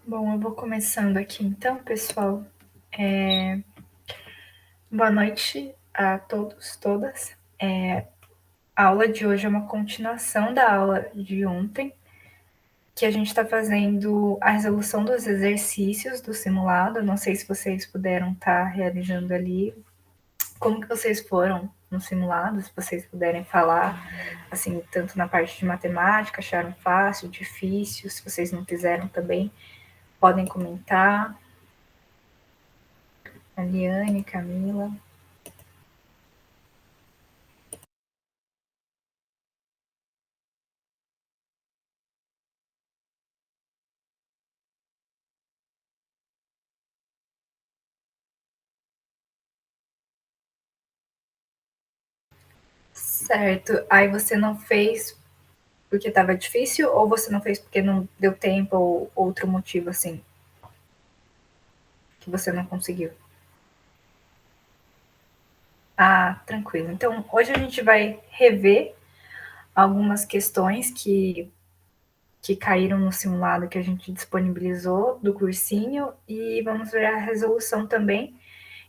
Bom, eu vou começando aqui então, pessoal. Boa noite a todos, todas. A aula de hoje é uma continuação da aula de ontem, que a gente está fazendo a resolução dos exercícios do simulado. Não sei se vocês puderam estar realizando ali. Como que vocês foram no simulado? Se vocês puderem falar, assim, tanto na parte de matemática, acharam fácil, difícil? Se vocês não fizeram também, podem comentar. Aliane, Camila. Certo. Aí você não fez porque estava difícil ou você não fez porque não deu tempo ou outro motivo assim que você não conseguiu? Ah, tranquilo. Então, hoje a gente vai rever algumas questões que caíram no simulado que a gente disponibilizou do cursinho e vamos ver a resolução também,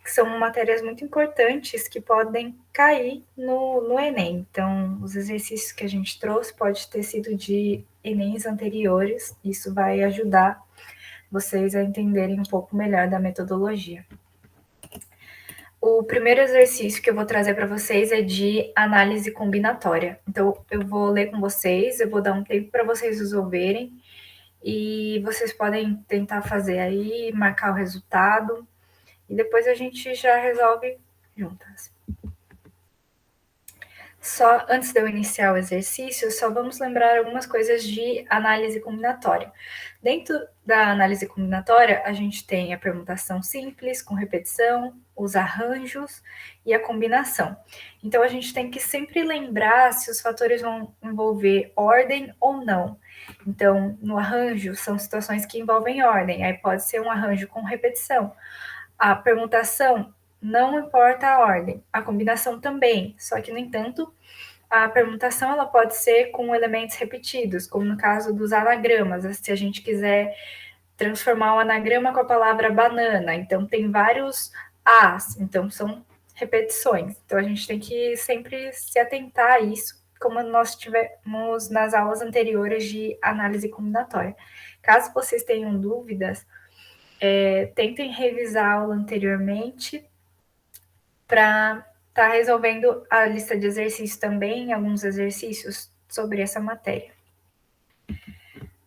que são matérias muito importantes que podem cair no Enem. Então, os exercícios que a gente trouxe pode ter sido de Enems anteriores, isso vai ajudar vocês a entenderem um pouco melhor da metodologia. O primeiro exercício que eu vou trazer para vocês é de análise combinatória. Então, eu vou ler com vocês, eu vou dar um tempo para vocês resolverem e vocês podem tentar fazer aí, marcar o resultado e depois a gente já resolve juntas. Só antes de eu iniciar o exercício, só vamos lembrar algumas coisas de análise combinatória. Dentro da análise combinatória, a gente tem a permutação simples, com repetição, os arranjos e a combinação. Então, a gente tem que sempre lembrar se os fatores vão envolver ordem ou não. Então, no arranjo, são situações que envolvem ordem, aí pode ser um arranjo com repetição. A permutação não importa a ordem, a combinação também, só que, no entanto, a permutação ela pode ser com elementos repetidos, como no caso dos anagramas, se a gente quiser transformar o anagrama com a palavra banana, então tem vários As, então são repetições. Então a gente tem que sempre se atentar a isso, como nós tivemos nas aulas anteriores de análise combinatória. Caso vocês tenham dúvidas, tentem revisar a aula anteriormente para estar resolvendo a lista de exercícios também, alguns exercícios sobre essa matéria.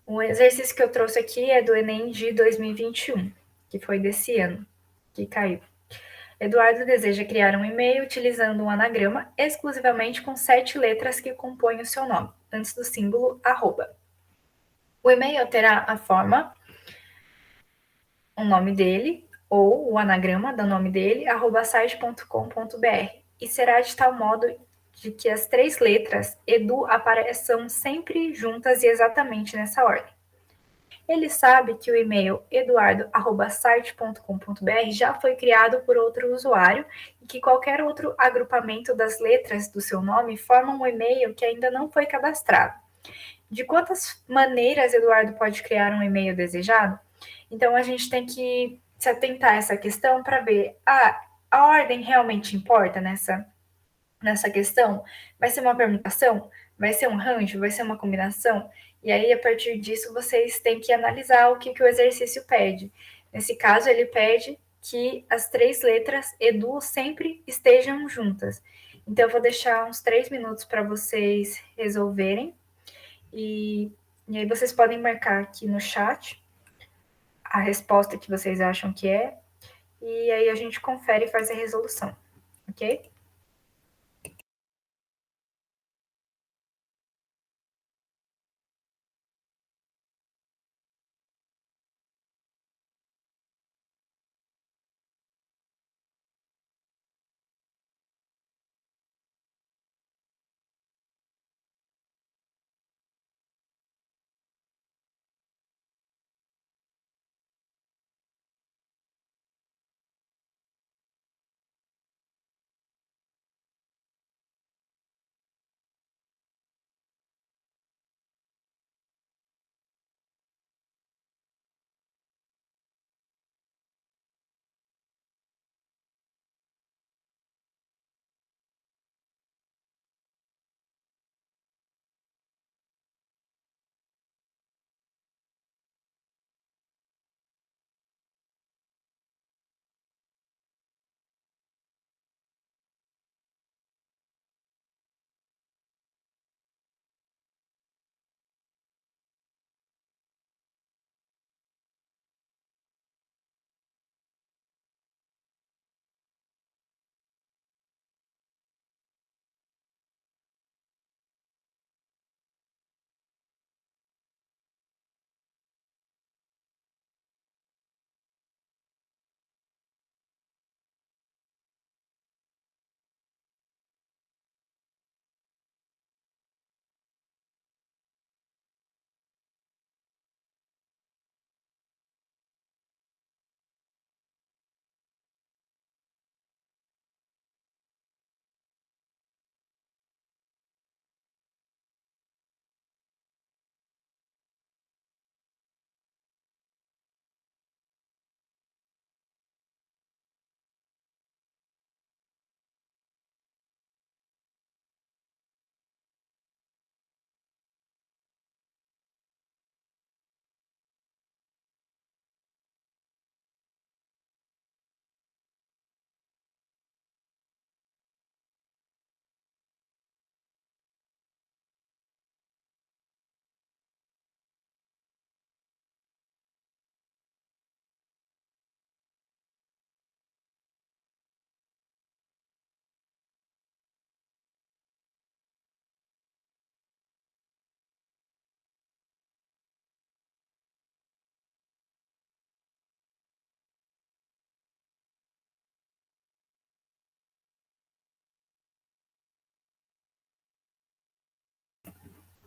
O exercício que eu trouxe aqui é do Enem de 2021, que foi desse ano, que caiu. Eduardo deseja criar um e-mail utilizando um anagrama exclusivamente com 7 letras que compõem o seu nome, antes do símbolo arroba. O e-mail terá a forma, o nome dele, ou o anagrama do nome dele, arroba site.com.br, e será de tal modo de que as 3 letras Edu apareçam sempre juntas e exatamente nessa ordem. Ele sabe que o e-mail eduardo@site.com.br já foi criado por outro usuário e que qualquer outro agrupamento das letras do seu nome forma um e-mail que ainda não foi cadastrado. De quantas maneiras Eduardo pode criar um e-mail desejado? Então a gente tem que se atentar a essa questão para ver a ordem realmente importa nessa questão? Vai ser uma permutação? Vai ser um arranjo? Vai ser uma combinação? E aí, a partir disso, vocês têm que analisar o que o exercício pede. Nesse caso, ele pede que as 3 letras Edu sempre estejam juntas. Então, eu vou deixar uns 3 minutos para vocês resolverem. E aí, vocês podem marcar aqui no chat a resposta que vocês acham que é. E aí, a gente confere e faz a resolução. Ok?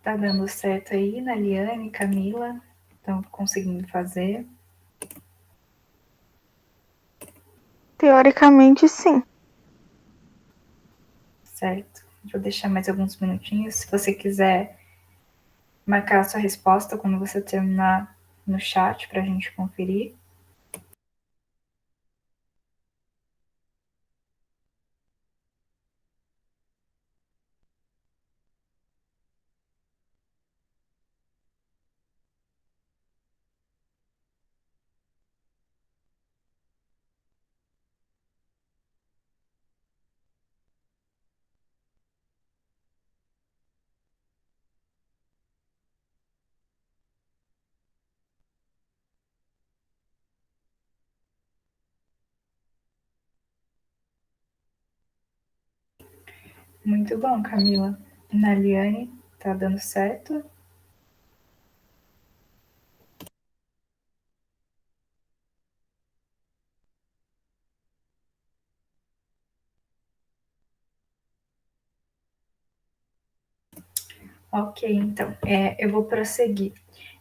Tá dando certo aí, Naliane, Camila? Estão conseguindo fazer? Teoricamente, sim. Certo. Vou deixar mais alguns minutinhos. Se você quiser marcar a sua resposta quando você terminar no chat para a gente conferir. Muito bom, Camila. Naliane, tá dando certo? Ok, então, eu vou prosseguir.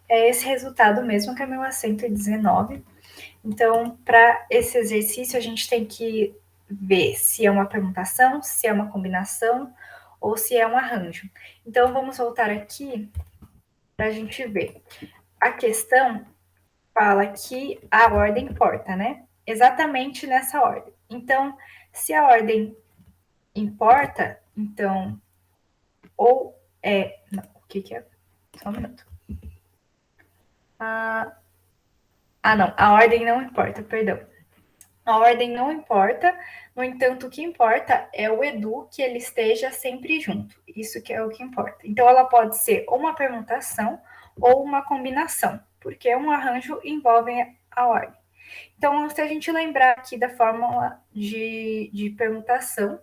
É esse resultado mesmo, Camila, 119. Então, para esse exercício, a gente tem que ver se é uma permutação, se é uma combinação ou se é um arranjo. Então, vamos voltar aqui para a gente ver. A questão fala que a ordem importa, né? Exatamente nessa ordem. Então, se a ordem importa, então, ou é. Não, o que, que é? Só um minuto. Não, a ordem não importa, perdão. A ordem não importa, no entanto, o que importa é o Edu que ele esteja sempre junto. Isso que é o que importa. Então, ela pode ser ou uma permutação ou uma combinação, porque um arranjo envolve a ordem. Então, se a gente lembrar aqui da fórmula de permutação,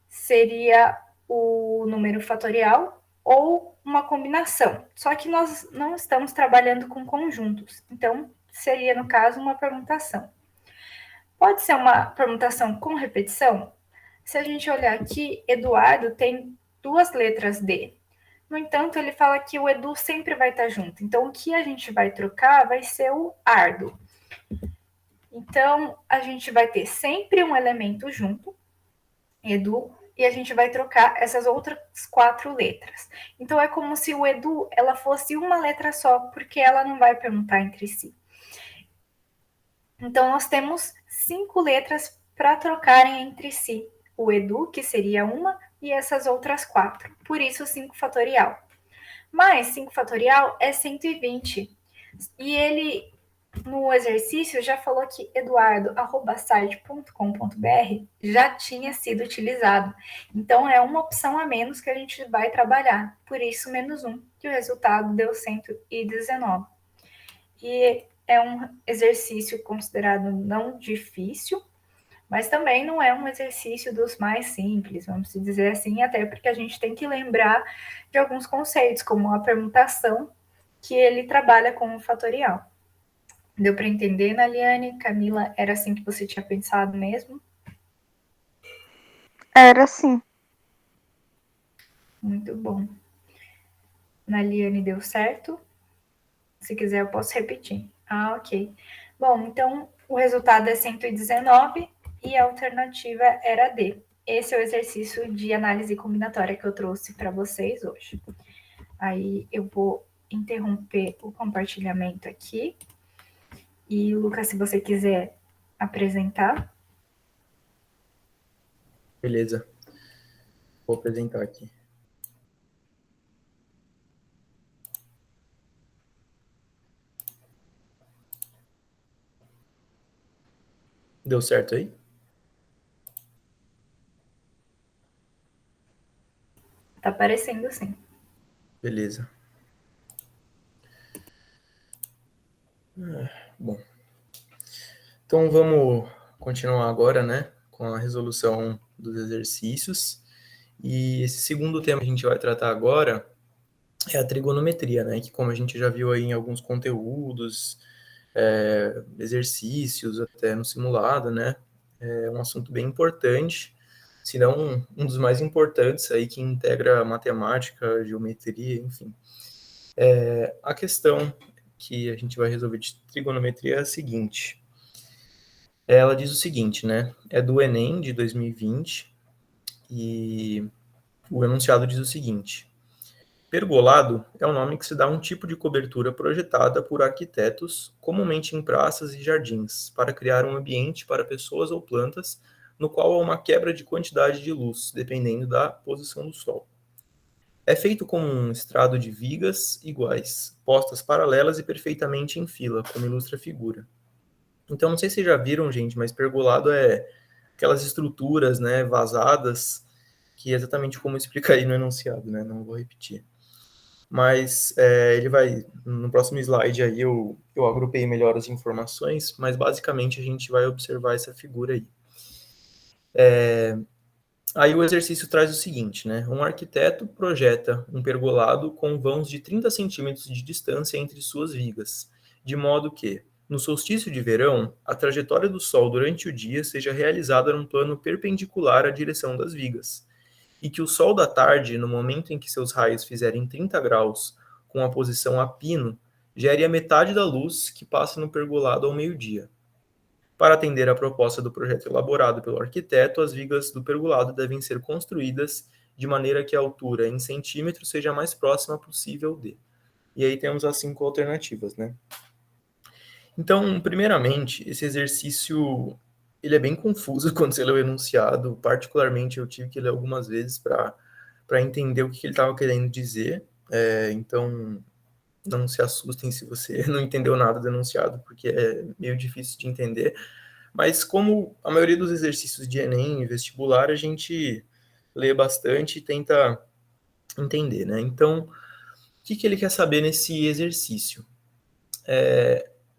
seria o número fatorial ou uma combinação. Só que nós não estamos trabalhando com conjuntos, então seria, no caso, uma permutação. Pode ser uma permutação com repetição? Se a gente olhar aqui, Eduardo tem duas letras D. No entanto, ele fala que o Edu sempre vai estar junto. Então, o que a gente vai trocar vai ser o Ardo. Então, a gente vai ter sempre um elemento junto, Edu, e a gente vai trocar essas outras 4 letras. Então, é como se o Edu ela fosse uma letra só, porque ela não vai permutar entre si. Então, nós temos 5 letras para trocarem entre si. O Edu, que seria uma, e essas outras 4. Por isso, 5 fatorial. Mas 5 fatorial é 120. E ele, no exercício, já falou que eduardo.site.com.br já tinha sido utilizado. Então, é uma opção a menos que a gente vai trabalhar. Por isso, menos 1, que o resultado deu 119. E é um exercício considerado não difícil, mas também não é um exercício dos mais simples, vamos dizer assim, até porque a gente tem que lembrar de alguns conceitos, como a permutação, que ele trabalha com o fatorial. Deu para entender, Naliane? Camila, era assim que você tinha pensado mesmo? Era sim. Muito bom. Naliane, deu certo? Se quiser, eu posso repetir. Ah, ok. Bom, então o resultado é 119 e a alternativa era D. Esse é o exercício de análise combinatória que eu trouxe para vocês hoje. Aí eu vou interromper o compartilhamento aqui. E, Lucas, se você quiser apresentar. Beleza. Vou apresentar aqui. Deu certo aí? Tá aparecendo sim. Beleza. Bom. Então vamos continuar agora, né, com a resolução dos exercícios. E esse segundo tema que a gente vai tratar agora é a trigonometria, né, que como a gente já viu aí em alguns conteúdos, exercícios, até no simulado, né, é um assunto bem importante se não um dos mais importantes aí que integra matemática, geometria, enfim. A questão que a gente vai resolver de trigonometria é a seguinte. Ela diz o seguinte, né? É do Enem de 2020 e o enunciado diz o seguinte: pergolado é o nome que se dá a um tipo de cobertura projetada por arquitetos, comumente em praças e jardins, para criar um ambiente para pessoas ou plantas, no qual há uma quebra de quantidade de luz, dependendo da posição do sol. É feito com um estrado de vigas iguais, postas paralelas e perfeitamente em fila, como ilustra a figura. Então, não sei se vocês já viram, gente, mas pergolado é aquelas estruturas, né, vazadas, que é exatamente como explica aí no enunciado, né? Não vou repetir. Mas ele vai, no próximo slide aí eu agrupei melhor as informações, mas basicamente a gente vai observar essa figura aí. Aí o exercício traz o seguinte, né? Um arquiteto projeta um pergolado com vãos de 30 centímetros de distância entre suas vigas, de modo que, no solstício de verão, a trajetória do Sol durante o dia seja realizada num plano perpendicular à direção das vigas, e que o Sol da tarde, no momento em que seus raios fizerem 30 graus com a posição a pino, gere a metade da luz que passa no pergolado ao meio-dia. Para atender à proposta do projeto elaborado pelo arquiteto, as vigas do pergolado devem ser construídas de maneira que a altura em centímetros seja a mais próxima possível de. E aí temos as 5 alternativas, né? Então, primeiramente, esse exercício ele é bem confuso quando você lê o enunciado. Particularmente, eu tive que ler algumas vezes para entender o que ele estava querendo dizer. Então, não se assustem se você não entendeu nada do enunciado, porque é meio difícil de entender. Mas como a maioria dos exercícios de Enem e vestibular, a gente lê bastante e tenta entender, né? Então, o que ele quer saber nesse exercício?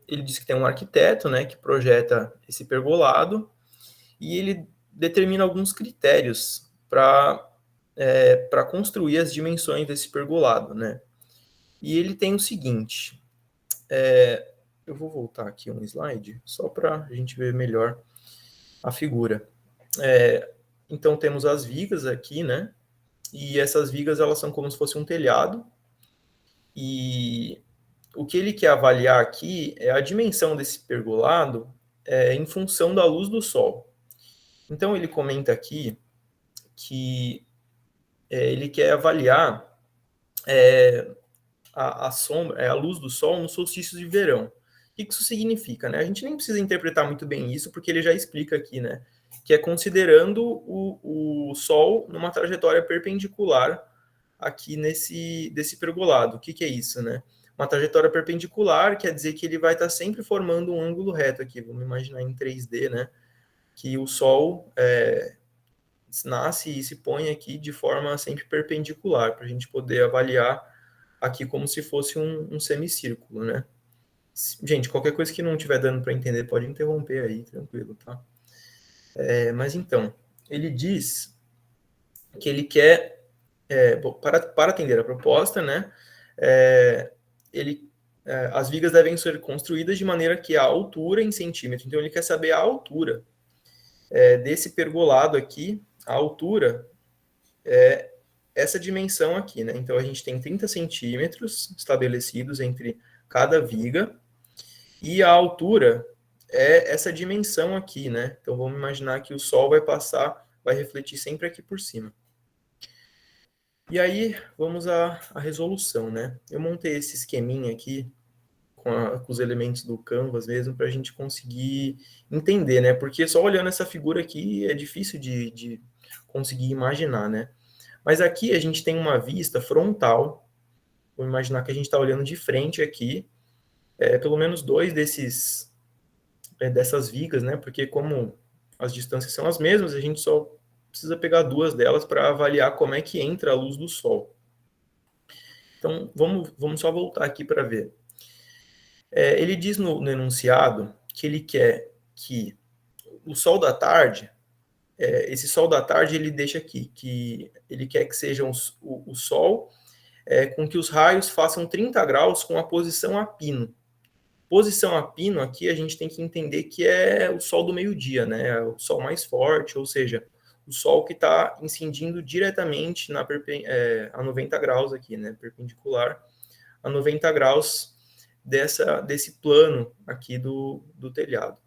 Ele diz que tem um arquiteto, né, que projeta esse pergolado e ele determina alguns critérios para construir as dimensões desse pergolado, né? E ele tem o seguinte, eu vou voltar aqui um slide, só para a gente ver melhor a figura. Então, temos as vigas aqui, né? E essas vigas, elas são como se fosse um telhado. E o que ele quer avaliar aqui é a dimensão desse pergolado em função da luz do sol. Então, ele comenta aqui que ele quer avaliar a sombra, a luz do sol no solstício de verão. O que isso significa, né? A gente nem precisa interpretar muito bem isso, porque ele já explica aqui, né? Que é considerando o Sol numa trajetória perpendicular aqui desse pergolado. O que é isso, né? Uma trajetória perpendicular quer dizer que ele vai estar sempre formando um ângulo reto aqui. Vamos imaginar em 3D, né? Que o Sol nasce e se põe aqui de forma sempre perpendicular, para a gente poder avaliar aqui como se fosse um semicírculo, né? Gente, qualquer coisa que não estiver dando para entender, pode interromper aí, tranquilo, tá? Mas então, ele diz que ele quer, para atender a proposta, né? As vigas devem ser construídas de maneira que a altura em centímetro, então ele quer saber a altura desse pergolado aqui, a altura é essa dimensão aqui, né? Então a gente tem 30 centímetros estabelecidos entre cada viga, e a altura é essa dimensão aqui, né? Então vamos imaginar que o Sol vai refletir sempre aqui por cima. E aí vamos à resolução, né? Eu montei esse esqueminha aqui com os elementos do Canvas mesmo para a gente conseguir entender, né? Porque só olhando essa figura aqui é difícil de conseguir imaginar, né? Mas aqui a gente tem uma vista frontal. Vamos imaginar que a gente está olhando de frente aqui, pelo menos dois dessas vigas, né? Porque como as distâncias são as mesmas, a gente só precisa pegar duas delas para avaliar como é que entra a luz do Sol. Então, vamos só voltar aqui para ver. Ele diz no enunciado que ele quer que o Sol da tarde, esse Sol da tarde ele deixa aqui, que ele quer que seja o Sol com que os raios façam 30 graus com a posição a pino. Posição a pino aqui a gente tem que entender que é o sol do meio-dia, né? O sol mais forte, ou seja, o Sol que está incidindo diretamente a 90 graus aqui, né, perpendicular a 90 graus desse plano aqui do telhado.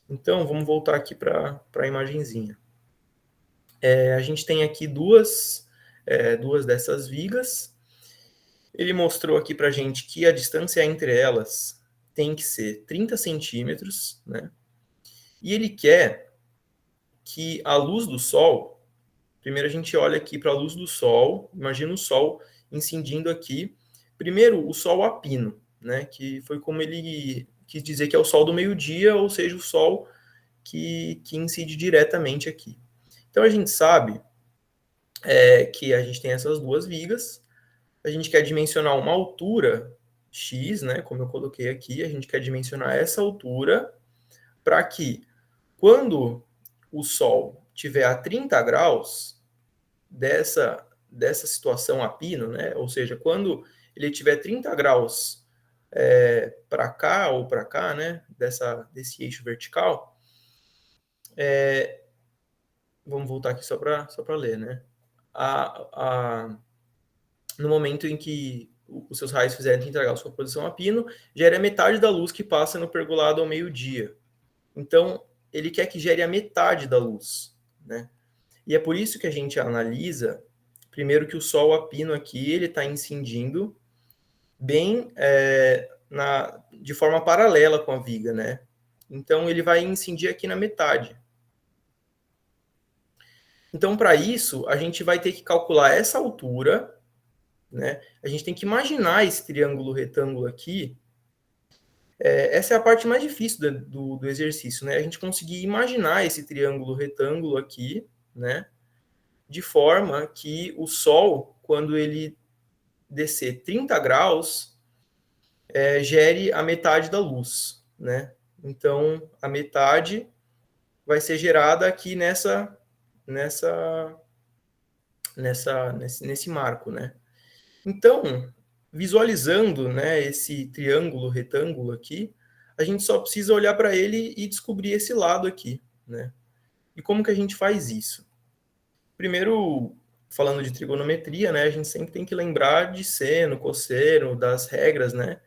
Então, vamos voltar aqui para a imagenzinha. A gente tem aqui duas dessas vigas. Ele mostrou aqui para a gente que a distância entre elas tem que ser 30 centímetros, né? E ele quer que a luz do Sol, primeiro a gente olha aqui para a luz do Sol, imagina o Sol incidindo aqui, primeiro o Sol a pino, né? Que foi como ele quis dizer que é o Sol do meio-dia, ou seja, o Sol que incide diretamente aqui. Então a gente sabe que a gente tem essas duas vigas, a gente quer dimensionar uma altura x, né, como eu coloquei aqui, a gente quer dimensionar essa altura para que quando o Sol tiver a 30 graus dessa situação a pino, né, ou seja, quando ele tiver 30 graus para cá ou para cá, né, desse eixo vertical, vamos voltar aqui só para ler, né, no momento em que os seus raios fizerem 30 graus com a posição a pino, gera metade da luz que passa no pergolado ao meio-dia. Então, ele quer que gere a metade da luz, né? E é por isso que a gente analisa, primeiro, que o Sol a pino aqui, ele está incidindo bem de forma paralela com a viga, né? Então, ele vai incidir aqui na metade. Então, para isso, a gente vai ter que calcular essa altura, né? A gente tem que imaginar esse triângulo retângulo aqui. Essa é a parte mais difícil do exercício, né? A gente conseguir imaginar esse triângulo retângulo aqui, né? De forma que o Sol, quando ele descer 30 graus, gere a metade da luz, né? Então, a metade vai ser gerada aqui nesse marco, né? Então, visualizando, né, esse triângulo retângulo aqui, a gente só precisa olhar para ele e descobrir esse lado aqui, né? E como que a gente faz isso? Primeiro, falando de trigonometria, né, a gente sempre tem que lembrar de seno, cosseno, das regras, né?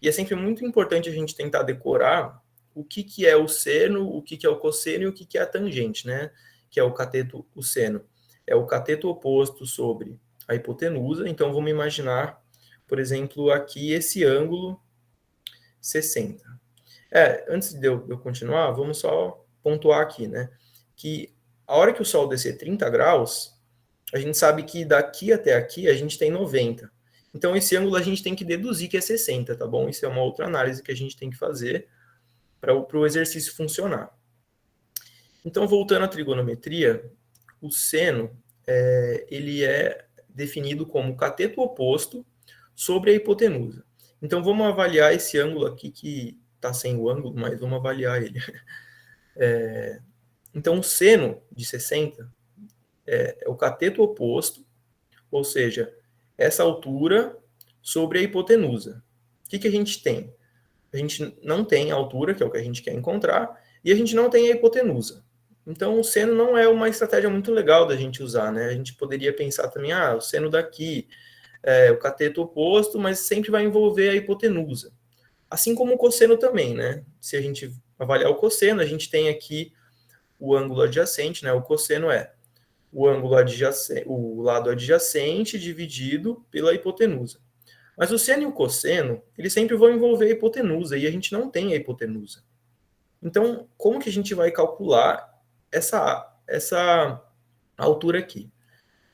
E é sempre muito importante a gente tentar decorar o que é o seno, o que é o cosseno e o que é a tangente, né? Que é o cateto, o seno. É o cateto oposto sobre a hipotenusa. Então, vamos imaginar, por exemplo, aqui esse ângulo 60. Antes de eu continuar, vamos só pontuar aqui, né? Que a hora que o Sol descer 30 graus, a gente sabe que daqui até aqui a gente tem 90. Então, esse ângulo a gente tem que deduzir que é 60, tá bom? Isso é uma outra análise que a gente tem que fazer para o exercício funcionar. Então, voltando à trigonometria, o seno ele é definido como cateto oposto sobre a hipotenusa. Então, vamos avaliar esse ângulo aqui, que está sem o ângulo, mas vamos avaliar ele. Então, o seno de 60 é o cateto oposto, ou seja, essa altura sobre a hipotenusa. O que a gente tem? A gente não tem a altura, que é o que a gente quer encontrar, e a gente não tem a hipotenusa. Então, o seno não é uma estratégia muito legal da gente usar, né? A gente poderia pensar também, o seno daqui é o cateto oposto, mas sempre vai envolver a hipotenusa. Assim como o cosseno também, né? Se a gente avaliar o cosseno, a gente tem aqui o ângulo adjacente, né? O cosseno é o ângulo adjacente, o lado adjacente dividido pela hipotenusa. Mas o seno e o cosseno, eles sempre vão envolver a hipotenusa, e a gente não tem a hipotenusa. Então, como que a gente vai calcular essa altura aqui?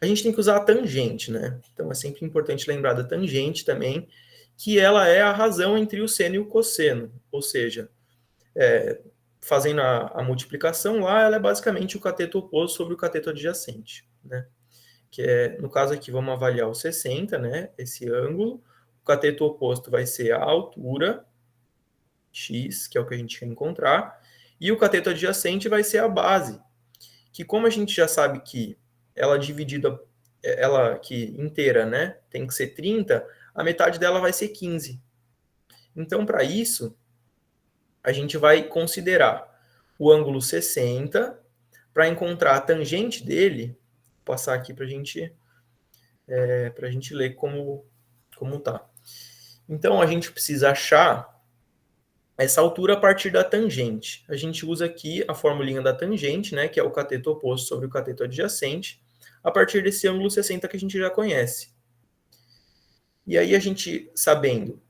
A gente tem que usar a tangente, né? Então, é sempre importante lembrar da tangente também, que ela é a razão entre o seno e o cosseno. Ou seja, fazendo a multiplicação lá, ela é basicamente o cateto oposto sobre o cateto adjacente, né? Que no caso aqui, vamos avaliar o 60, né? Esse ângulo. O cateto oposto vai ser a altura, x, que é o que a gente quer encontrar, e o cateto adjacente vai ser a base, que como a gente já sabe que ela dividida, ela aqui inteira, né, tem que ser 30, a metade dela vai ser 15. Então, para isso, a gente vai considerar o ângulo 60 para encontrar a tangente dele, vou passar aqui para a gente ler como tá. Então, a gente precisa achar essa altura a partir da tangente. A gente usa aqui a formulinha da tangente, né, que é o cateto oposto sobre o cateto adjacente, a partir desse ângulo 60 que a gente já conhece. E aí a gente, sabendo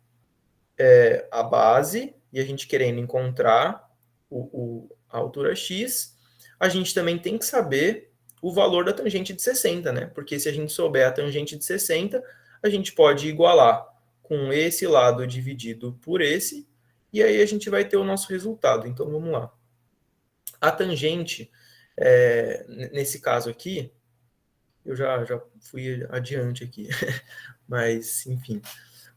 a base, e a gente querendo encontrar a altura x, a gente também tem que saber o valor da tangente de 60, né? Porque se a gente souber a tangente de 60, a gente pode igualar com esse lado dividido por esse, e aí a gente vai ter o nosso resultado. Então, vamos lá. A tangente, nesse caso aqui, eu já fui adiante aqui, mas, enfim,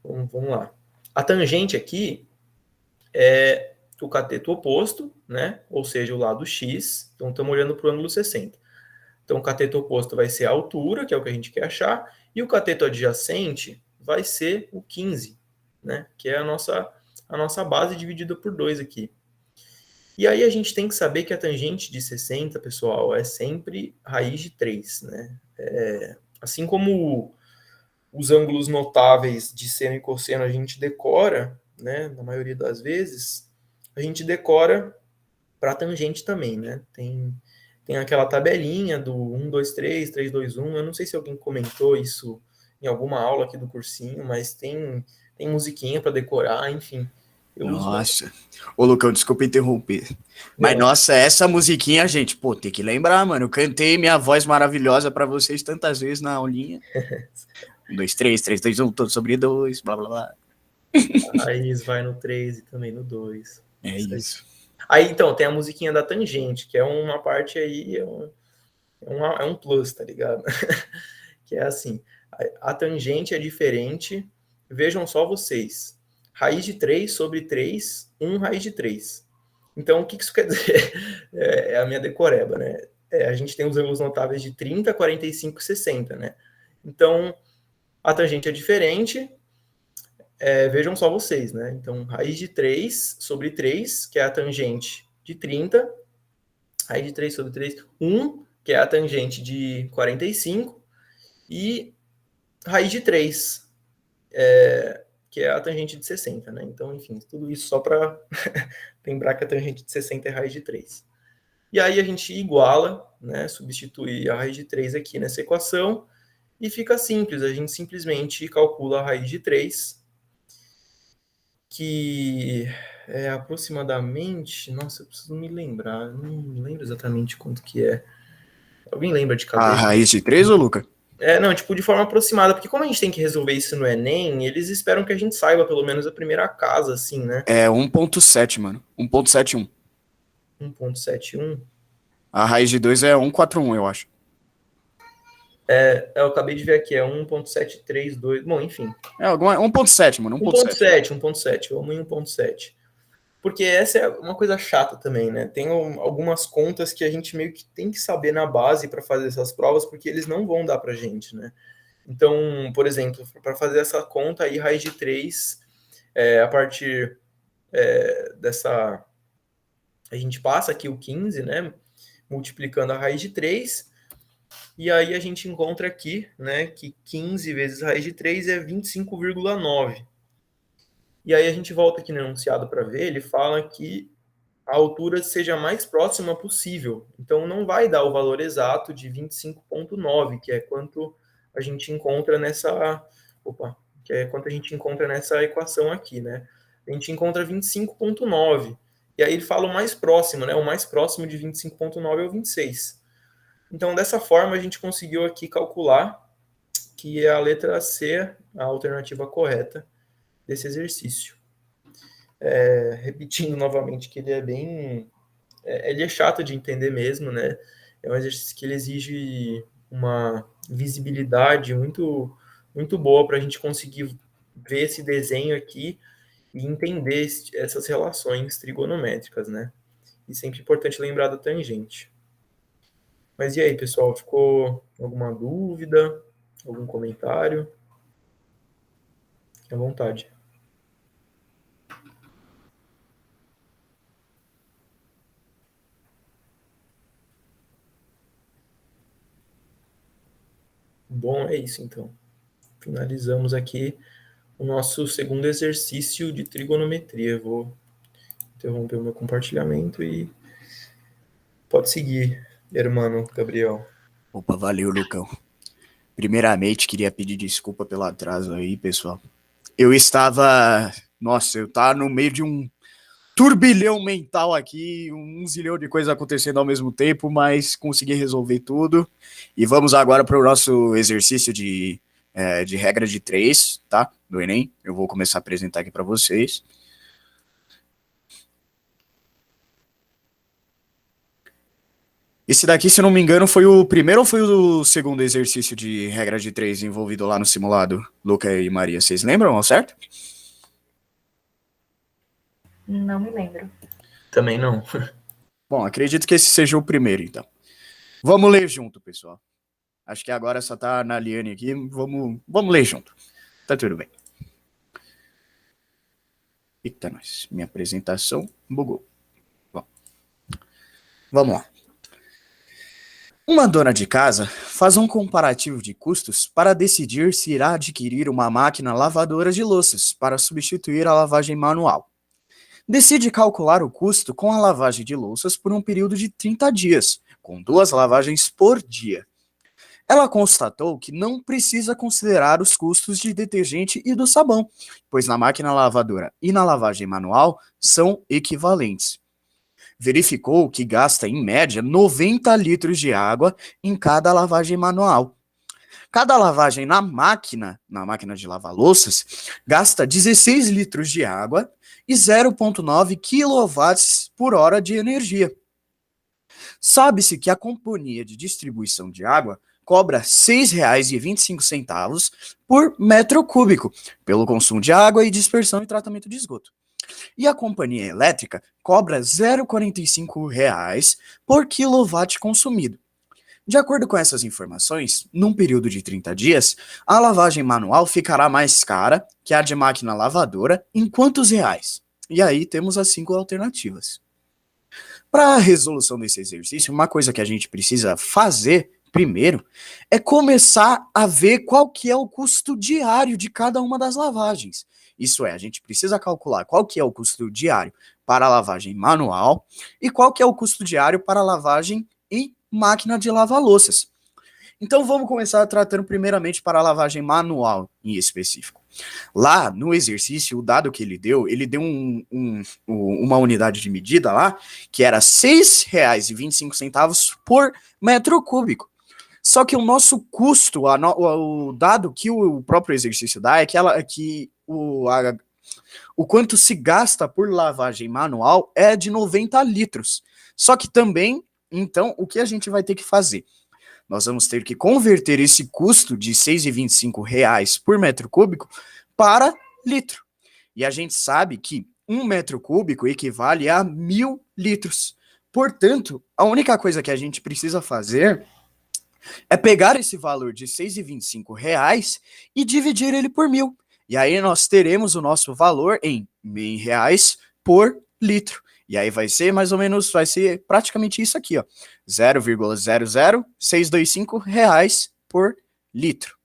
vamos lá. A tangente aqui é o cateto oposto, né? Ou seja, o lado x. Então, estamos olhando para o ângulo 60. Então, o cateto oposto vai ser a altura, que é o que a gente quer achar, e o cateto adjacente vai ser o 15, né? Que é a nossa base dividida por 2 aqui. E aí a gente tem que saber que a tangente de 60, pessoal, é sempre raiz de 3, né? Assim como os ângulos notáveis de seno e cosseno a gente decora, né? Na maioria das vezes, a gente decora para tangente também, né? Tem aquela tabelinha do 1, 2, 3, 3, 2, 1. Eu não sei se alguém comentou isso em alguma aula aqui do cursinho, mas tem musiquinha para decorar, enfim. Eu uso. Nossa. Ô, Lucão, desculpa interromper. Mas, nossa, essa musiquinha, gente, pô, tem que lembrar, mano. Eu cantei minha voz maravilhosa pra vocês tantas vezes na aulinha. 1, 2, 3, 3, 2, 1, todo sobre 2, blá, blá, blá. A raiz vai no 3 e também no 2. É isso. Aí, então, tem a musiquinha da tangente, que é uma parte aí, é um plus, tá ligado? Que é assim, a tangente é diferente, vejam só vocês, raiz de 3 sobre 3, 1 raiz de 3. Então, o que isso quer dizer? É a minha decoreba, né? A gente tem os ângulos notáveis de 30, 45 e 60, né? Então, a tangente é diferente, vejam só vocês, né? Então, raiz de 3 sobre 3, que é a tangente de 30, raiz de 3 sobre 3, 1, que é a tangente de 45, e raiz de 3, que é a tangente de 60, né? Então, enfim, tudo isso só para lembrar que a tangente de 60 é raiz de 3. E aí a gente iguala, né? Substitui a raiz de 3 aqui nessa equação, e fica simples, a gente simplesmente calcula a raiz de 3, que é aproximadamente... Nossa, eu preciso me lembrar, eu não lembro exatamente quanto que é. Alguém lembra de A cabeça? raiz de 3, ô, Luca? Não, tipo, de forma aproximada, porque como a gente tem que resolver isso no Enem, eles esperam que a gente saiba pelo menos a primeira casa, assim, né? É 1.7, mano. 1.71. 1.71. A raiz de 2 é 141, eu acho. Eu acabei de ver aqui, é 1.732. Bom, enfim. 1.7, mano. 1.7. 1.7. Vamos em 1.7. Porque essa é uma coisa chata também, né? Tem algumas contas que a gente meio que tem que saber na base para fazer essas provas, porque eles não vão dar pra gente, né? Então, por exemplo, para fazer essa conta aí, raiz de 3, a partir dessa... A gente passa aqui o 15, né? Multiplicando a raiz de 3, e aí a gente encontra aqui, né, que 15 vezes raiz de 3 é 25,9. E aí a gente volta aqui no enunciado para ver, ele fala que a altura seja mais próxima possível. Então não vai dar o valor exato de 25,9, que é quanto a gente encontra nessa... que é quanto a gente encontra nessa equação aqui, né? A gente encontra 25,9. E aí ele fala o mais próximo, né? O mais próximo de 25,9 é o 26. Então, dessa forma, a gente conseguiu aqui calcular que é a letra C, a alternativa correta desse exercício. Repetindo novamente que ele é bem... ele é chato de entender mesmo, né? É um exercício que ele exige uma visibilidade muito, muito boa para a gente conseguir ver esse desenho aqui e entender essas relações trigonométricas, né? E sempre é importante lembrar da tangente. Mas e aí, pessoal? Ficou alguma dúvida? Algum comentário? Fique à vontade. Bom, é isso então. Finalizamos aqui o nosso segundo exercício de trigonometria. Vou interromper o meu compartilhamento e pode seguir, hermano Gabriel. Opa, valeu, Lucão. Primeiramente, queria pedir desculpa pelo atraso aí, pessoal. Eu tava no meio de um turbilhão mental aqui, um zilhão de coisas acontecendo ao mesmo tempo, mas consegui resolver tudo. E vamos agora para o nosso exercício de regra de 3, tá? Do Enem. Eu vou começar a apresentar aqui para vocês. Esse daqui, se não me engano, foi o primeiro ou foi o segundo exercício de regra de 3 envolvido lá no simulado, Luca e Maria? Vocês lembram, ao certo? Não me lembro. Também não. Bom, acredito que esse seja o primeiro, então. Vamos ler junto, pessoal. Acho que agora só tá na Liane aqui. Vamos ler junto. Tá tudo bem. Eita, nós. Minha apresentação bugou. Bom, vamos lá. Uma dona de casa faz um comparativo de custos para decidir se irá adquirir uma máquina lavadora de louças para substituir a lavagem manual. Decide calcular o custo com a lavagem de louças por um período de 30 dias, com 2 lavagens por dia. Ela constatou que não precisa considerar os custos de detergente e do sabão, pois na máquina lavadora e na lavagem manual são equivalentes. Verificou que gasta, em média, 90 litros de água em cada lavagem manual. Cada lavagem na máquina de lavar louças, gasta 16 litros de água e 0,9 kW por hora de energia. Sabe-se que a companhia de distribuição de água cobra R$ 6,25 por metro cúbico, pelo consumo de água e dispersão e tratamento de esgoto. E a companhia elétrica cobra R$ 0,45 por quilowatt consumido. De acordo com essas informações, num período de 30 dias, a lavagem manual ficará mais cara que a de máquina lavadora em quantos reais? E aí temos as 5 alternativas. Para a resolução desse exercício, uma coisa que a gente precisa fazer primeiro é começar a ver qual que é o custo diário de cada uma das lavagens. Isso é, a gente precisa calcular qual que é o custo diário para a lavagem manual e qual que é o custo diário para a lavagem em máquina de lavar louças. Então vamos começar tratando primeiramente para a lavagem manual em específico. Lá no exercício, o dado que ele deu uma unidade de medida lá, que era R$ 6,25 por metro cúbico. Só que o nosso custo, o dado que o próprio exercício dá é que o quanto se gasta por lavagem manual é de 90 litros. Só que também, então, o que a gente vai ter que fazer? Nós vamos ter que converter esse custo de R$ 6,25 por metro cúbico para litro. E a gente sabe que 1 metro cúbico equivale a 1.000 litros. Portanto, a única coisa que a gente precisa fazer é pegar esse valor de R$ 6,25 e dividir ele por 1.000. E aí nós teremos o nosso valor em R$ por litro. E aí vai ser praticamente isso aqui, ó, 0,00625 reais por litro.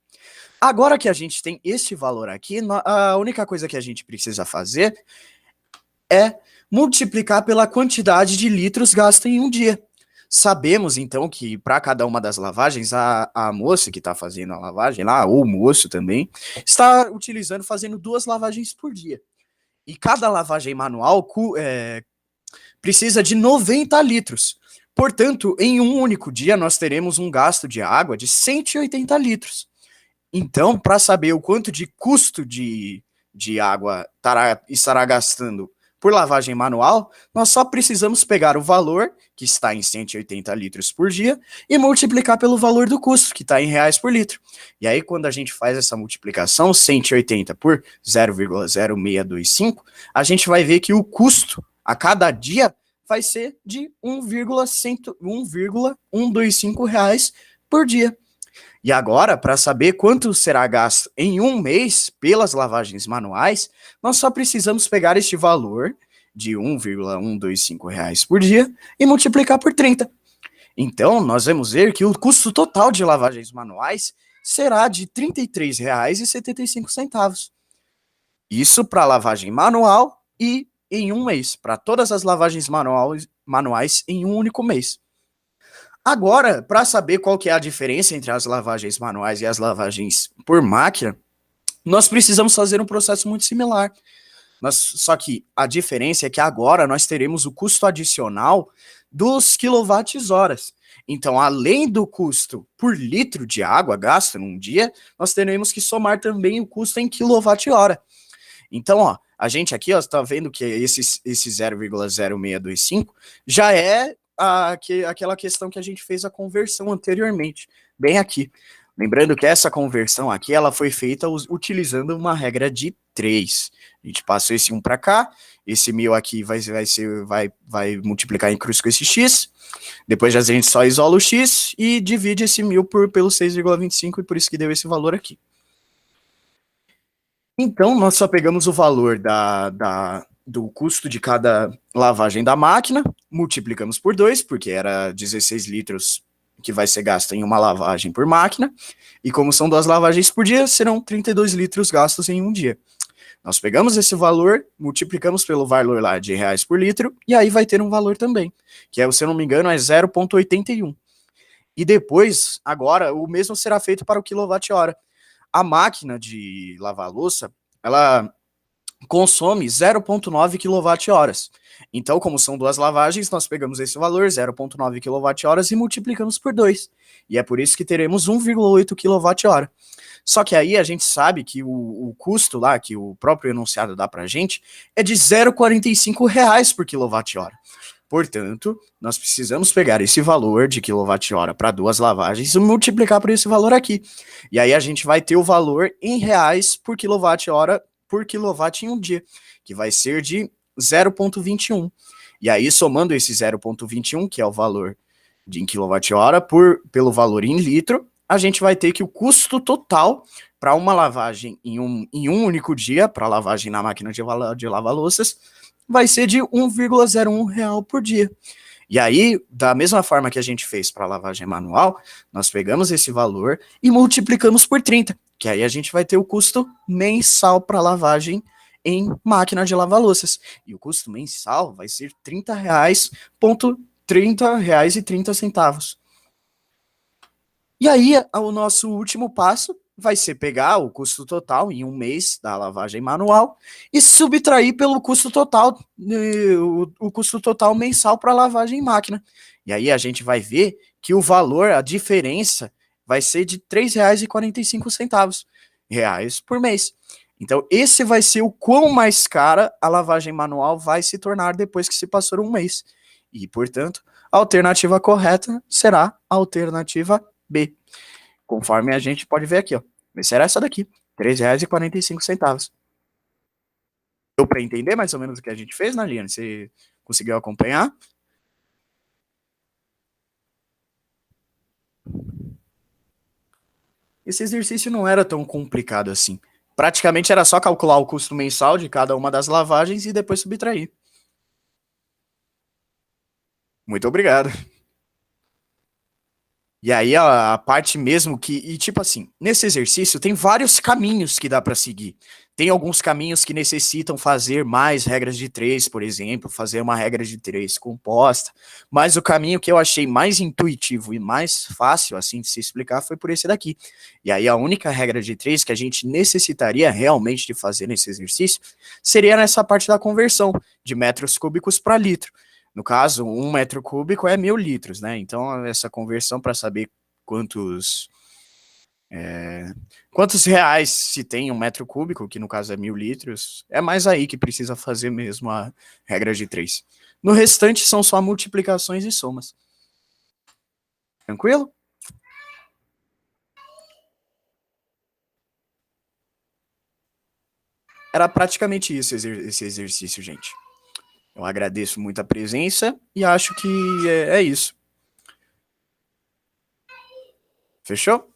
Agora que a gente tem este valor aqui, a única coisa que a gente precisa fazer é multiplicar pela quantidade de litros gasta em um dia. Sabemos, então, que para cada uma das lavagens, a moça que está fazendo a lavagem lá, ou o moço também, está fazendo 2 lavagens por dia. E cada lavagem manual precisa de 90 litros. Portanto, em um único dia, nós teremos um gasto de água de 180 litros. Então, para saber o quanto de custo de água estará gastando por lavagem manual, nós só precisamos pegar o valor, que está em 180 litros por dia, e multiplicar pelo valor do custo, que está em reais por litro. E aí, quando a gente faz essa multiplicação, 180 por 0,0625, a gente vai ver que o custo a cada dia vai ser de 1,125 reais por dia. E agora, para saber quanto será gasto em um mês pelas lavagens manuais, nós só precisamos pegar este valor de 1,125 reais por dia e multiplicar por 30. Então, nós vamos ver que o custo total de lavagens manuais será de R$ 33,75. Isso para lavagem manual e em um mês, para todas as lavagens manuais em um único mês. Agora, para saber qual que é a diferença entre as lavagens manuais e as lavagens por máquina, nós precisamos fazer um processo muito similar. Só que a diferença é que agora nós teremos o custo adicional dos quilowatts-horas. Então, além do custo por litro de água gasto num dia, nós teremos que somar também o custo em quilowatt-hora. Então, ó, a gente aqui está vendo que esse 0,0625 já é aquela questão que a gente fez a conversão anteriormente, bem aqui. Lembrando que essa conversão aqui, ela foi feita utilizando uma regra de 3. A gente passou esse 1 para cá, esse 1000 aqui vai multiplicar em cruz com esse x, depois a gente só isola o x e divide esse 1000 pelo 6,25 e por isso que deu esse valor aqui. Então, nós só pegamos o valor do custo de cada lavagem da máquina, multiplicamos por 2, porque era 16 litros que vai ser gasto em uma lavagem por máquina, e como são 2 lavagens por dia, serão 32 litros gastos em um dia. Nós pegamos esse valor, multiplicamos pelo valor lá de reais por litro, e aí vai ter um valor também, que é, se eu não me engano, é 0,81. E depois, agora, o mesmo será feito para o quilowatt-hora. A máquina de lavar louça, ela consome 0,9 kWh. Então, como são 2 lavagens, nós pegamos esse valor, 0,9 kWh, e multiplicamos por 2. E é por isso que teremos 1,8 kWh. Só que aí a gente sabe que o custo lá, que o próprio enunciado dá pra gente, é de R$ 0,45 por kWh. Portanto, nós precisamos pegar esse valor de quilowatt-hora para 2 lavagens e multiplicar por esse valor aqui. E aí a gente vai ter o valor em reais por quilowatt-hora por quilowatt em um dia, que vai ser de 0,21. E aí, somando esse 0,21, que é o valor em quilowatt-hora, pelo valor em litro, a gente vai ter que o custo total para uma lavagem em um único dia, para lavagem na máquina de lavar louças, vai ser de R$ 1,01 por dia. E aí, da mesma forma que a gente fez para a lavagem manual, nós pegamos esse valor e multiplicamos por 30, que aí a gente vai ter o custo mensal para lavagem em máquina de lavar louças. E o custo mensal vai ser R$ 30,30. E aí, o nosso último passo vai ser pegar o custo total em um mês da lavagem manual e subtrair pelo custo total, o custo total mensal para a lavagem em máquina. E aí a gente vai ver que o valor, a diferença, vai ser de R$ 3,45 por mês. Então, esse vai ser o quão mais cara a lavagem manual vai se tornar depois que se passou um mês. E, portanto, a alternativa correta será a alternativa B. Conforme a gente pode ver aqui, ó. Vai ser essa daqui, R$ 3,45. Deu para entender mais ou menos o que a gente fez, né, Liane? Você conseguiu acompanhar? Esse exercício não era tão complicado assim. Praticamente era só calcular o custo mensal de cada uma das lavagens e depois subtrair. Muito obrigado. E aí a parte mesmo que, e tipo assim, nesse exercício tem vários caminhos que dá para seguir. Tem alguns caminhos que necessitam fazer mais regras de 3, por exemplo, fazer uma regra de 3 composta, mas o caminho que eu achei mais intuitivo e mais fácil assim de se explicar foi por esse daqui. E aí a única regra de 3 que a gente necessitaria realmente de fazer nesse exercício seria nessa parte da conversão de metros cúbicos para litro. No caso, 1 metro cúbico é 1000 litros, né? Então, essa conversão para saber quantos reais se tem 1 metro cúbico, que no caso é 1000 litros, é mais aí que precisa fazer mesmo a regra de 3. No restante, são só multiplicações e somas. Tranquilo? Era praticamente isso, esse exercício, gente. Eu agradeço muito a presença e acho que é isso. Fechou?